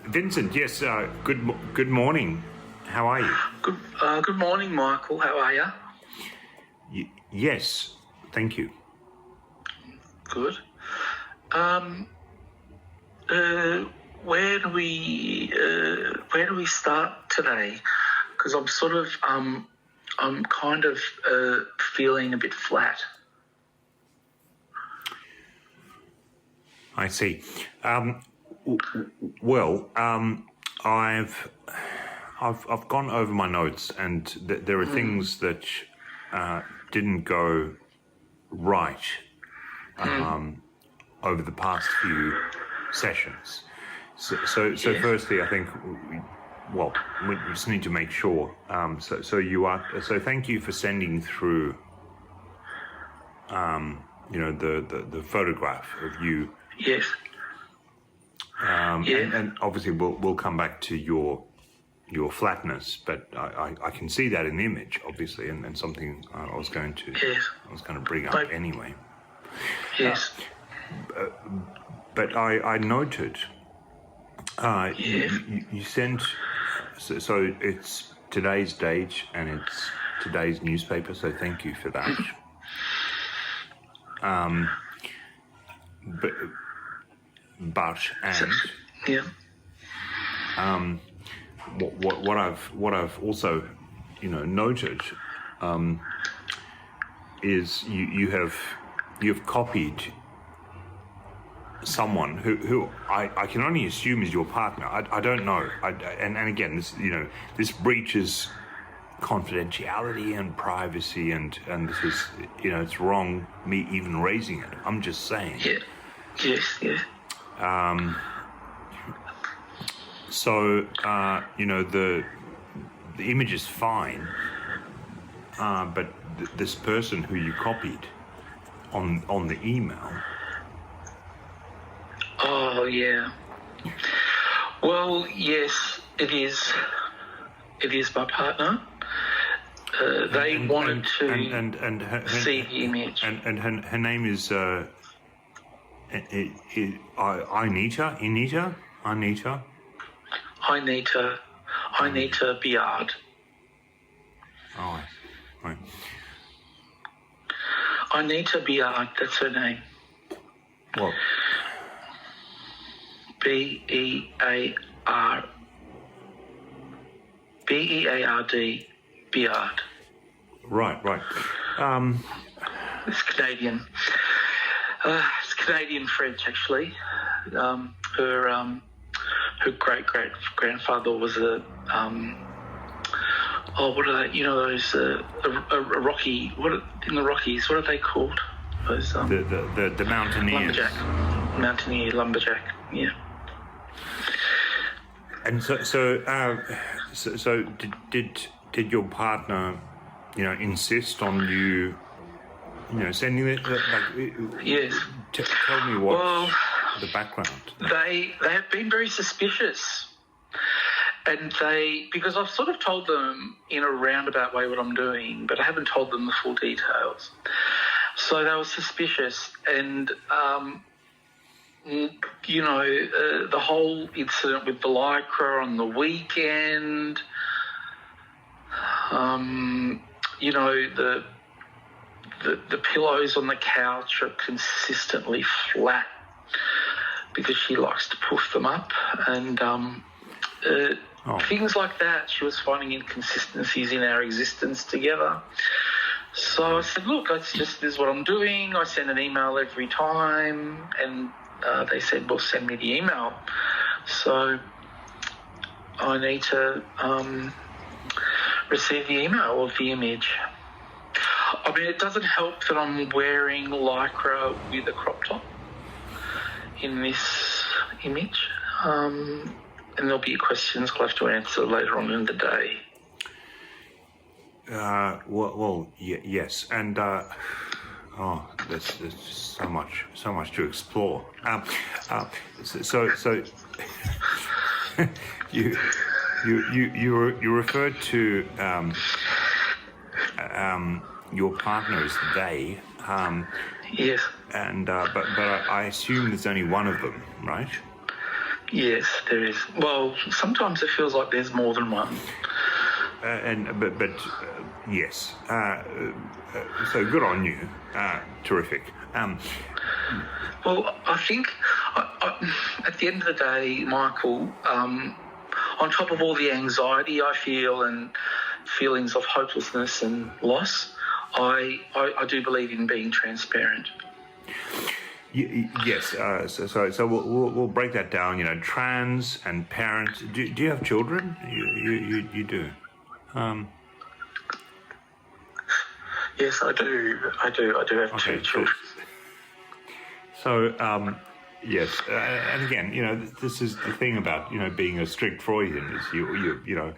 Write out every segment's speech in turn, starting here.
Vincent, yes, good morning. How are you? Good morning, Michael. How are you? Yes, thank you. Good. Where do we start today? Because I'm sort of I'm kind of feeling a bit flat. I see. I've gone over my notes, and there are things that didn't go right over the past few sessions. So firstly, I think we just need to make sure. So thank you for sending through the photograph of you. Yes. And obviously we'll come back to your flatness, but I can see that in the image, obviously, and something I was going to bring up anyway. Yes. But I noted you sent, so it's today's date and it's today's newspaper, so thank you for that. What I've also noted is you've copied someone who I can only assume is your partner. I don't know. And again, this breaches confidentiality and privacy, and this is it's wrong me even raising it. I'm just saying. Yeah. Yes. Yeah. So the image is fine, but this person who you copied on the email. Oh yeah. Well, yes, it is. It is my partner. They wanted to see the image. And her name is Anita Biard. Oh, right. Anita Biard, that's her name. What? B-E-A-R-D, Biard. Right. It's Canadian. It's Canadian French, actually. Her great-great-grandfather was a what are they? Those a Rocky. What in the Rockies? What are they called? Those the mountaineers. Lumberjack. Yeah. And so did your partner, insist on you, sending it? Yes. Tell me what the background. They have been very suspicious, and because I've sort of told them in a roundabout way what I'm doing, but I haven't told them the full details. So they were suspicious, and the whole incident with the lycra on the weekend, the pillows on the couch are consistently flat because she likes to puff them up, and things like that. She was finding inconsistencies in our existence together. So I said, look, this is what I'm doing. I send an email every time, and they said, well, send me the email. So I need to receive the email of the image. I mean, it doesn't help that I'm wearing lycra with a crop top in this image. And there'll be questions I'll have to answer later on in the day. Yes. And there's just so much to explore. So you referred to your partner as they. Yes. And but I assume there's only one of them, right? Yes, there is. Well, sometimes it feels like there's more than one. Yes. So good on you. Terrific. Well, I think at the end of the day, Michael, on top of all the anxiety I feel and feelings of hopelessness and loss, I do believe in being transparent. Yes. So we'll break that down. You know, trans and parent. Do you have children? You do. Yes, I do. I do have two children. So, yes, and again, you know, this is the thing about, you know, being a strict Freudian is you're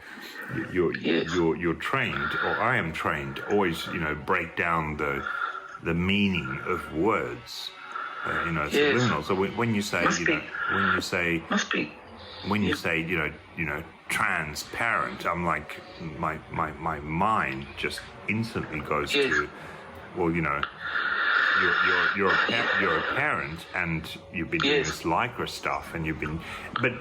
trained, or I am trained, always, you know, break down the meaning of words, you know, subliminal. So when you say, when you say, you know, transparent, I'm like, my mind just instantly goes to, well, you know, you're a parent and you've been doing this Lycra stuff and you've been, but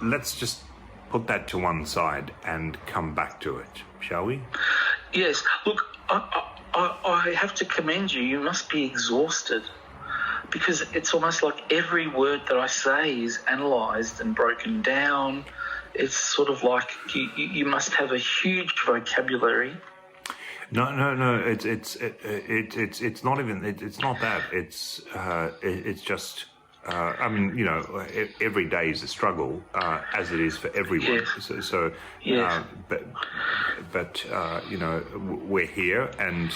let's just put that to one side and come back to it, shall we? Yes. Look, I have to commend you. You must be exhausted, because it's almost like every word that I say is analysed and broken down. It's sort of like you must have a huge vocabulary. No. It's not even. It's not that. It's just. I mean, you know, every day is a struggle, as it is for everyone. Yes. But you know, we're here, and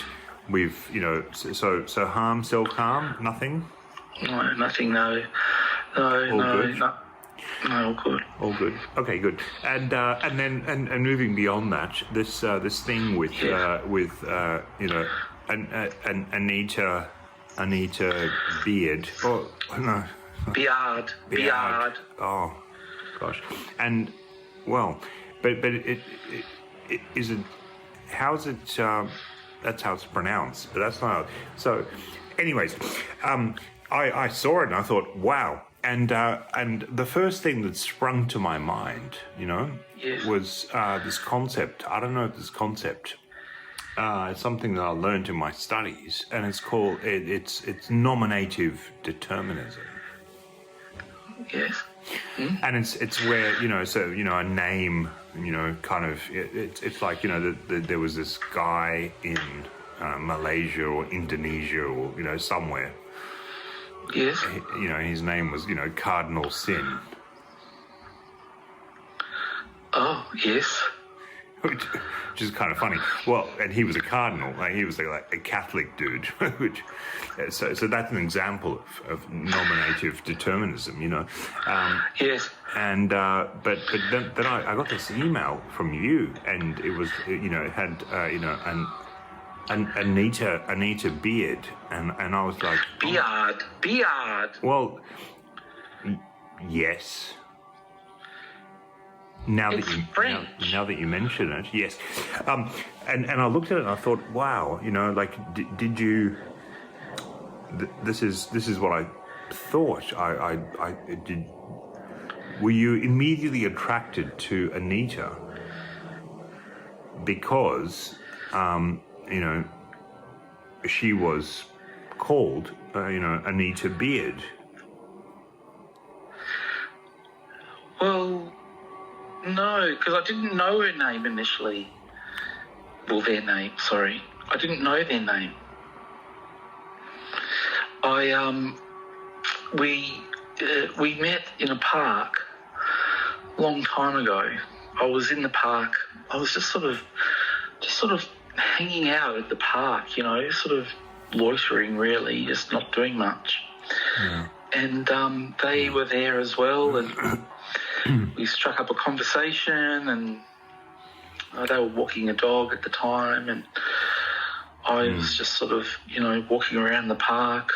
we've, you know, so harm, self-harm, nothing. No, nothing. No. Good. No, all good. All good. Okay, good. And then moving beyond that, this thing with you know, Anita Beard. Oh no. Beard. Oh, gosh. And well, but it is it. How is it? That's how it's pronounced, but that's not. So, anyways, I saw it and I thought, wow. And the first thing that sprung to my mind, you know, was this concept. I don't know if this concept. It's something that I learned in my studies, and it's called it's nominative determinism. Yes. Mm. And it's where, you know, so, you know, a name, you know, kind of it's like, you know, there was this guy in Malaysia or Indonesia or, you know, somewhere. Yes. You know, his name was, you know, Cardinal Sin. Oh, yes. Which is kind of funny. Well, and he was a cardinal. Like, he was like a Catholic dude. Which, so that's an example of nominative determinism, you know. Yes. And but then I got this email from you, and it was, you know, it had you know, an Anita Beard, and I was like, Beard. Well, yes. Now that you mention it, yes. And I looked at it and I thought, wow, you know, like, did you? This is what I thought. I did. Were you immediately attracted to Anita because, you know, she was called, you know, Anita Beard? Well, no, because I didn't know her name initially. Well, their name, sorry. I didn't know their name. We met in a park a long time ago. I was in the park. I was just sort of hanging out at the park, you know, sort of loitering, really, just not doing much. Yeah. And they were there as well, and we struck up a conversation, and they were walking a dog at the time, and I was just sort of, walking around the park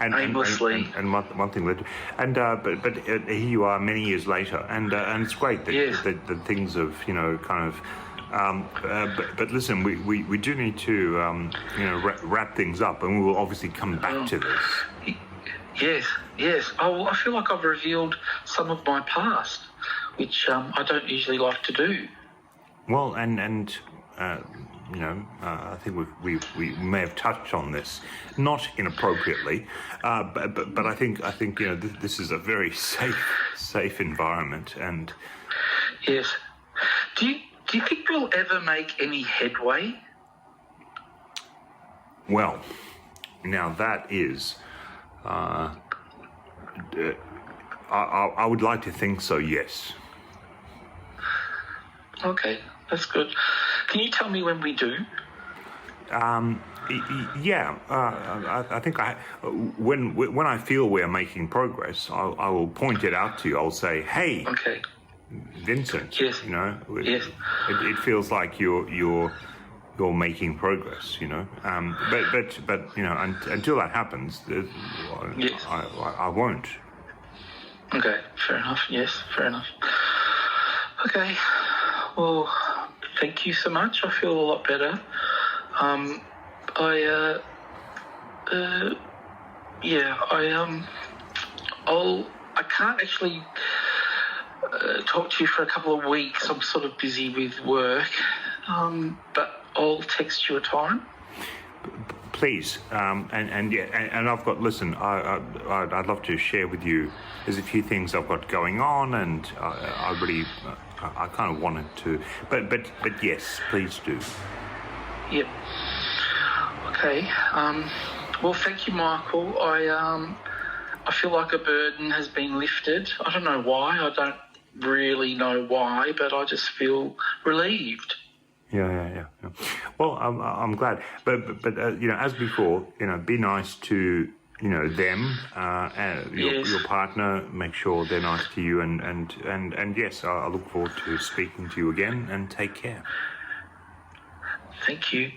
aimlessly. And one thing led to, but here you are many years later, and it's great that things have kind of. But listen, we do need to wrap things up, and we will obviously come back to this. Yes. I feel like I've revealed some of my past, which I don't usually like to do. Well, I think we may have touched on this, not inappropriately, but I think this is a very safe environment, and yes. Do you think we'll ever make any headway? Well, now that is, I would like to think so. Yes. Okay, that's good. Can you tell me when we do? Yeah. I think when I feel we're making progress, I will point it out to you. I'll say, "Hey, okay, Vincent." Yes. Yes. It feels like you're making progress. But until that happens, yes. I won't. Okay, fair enough. Yes, fair enough. Okay, well, thank you so much. I feel a lot better. I can't actually talk to you for a couple of weeks. I'm sort of busy with work, but I'll text you a time. Please, and I've got. Listen, I'd love to share with you. There's a few things I've got going on, and I really, I kind of wanted to. But yes, please do. Yep. Okay. Well, thank you, Michael. I feel like a burden has been lifted. I don't know why. I don't really know why, but I just feel relieved. Yeah. Well, I'm glad, but as before, be nice to them, your partner. Make sure they're nice to you, and yes, I look forward to speaking to you again. And take care. Thank you.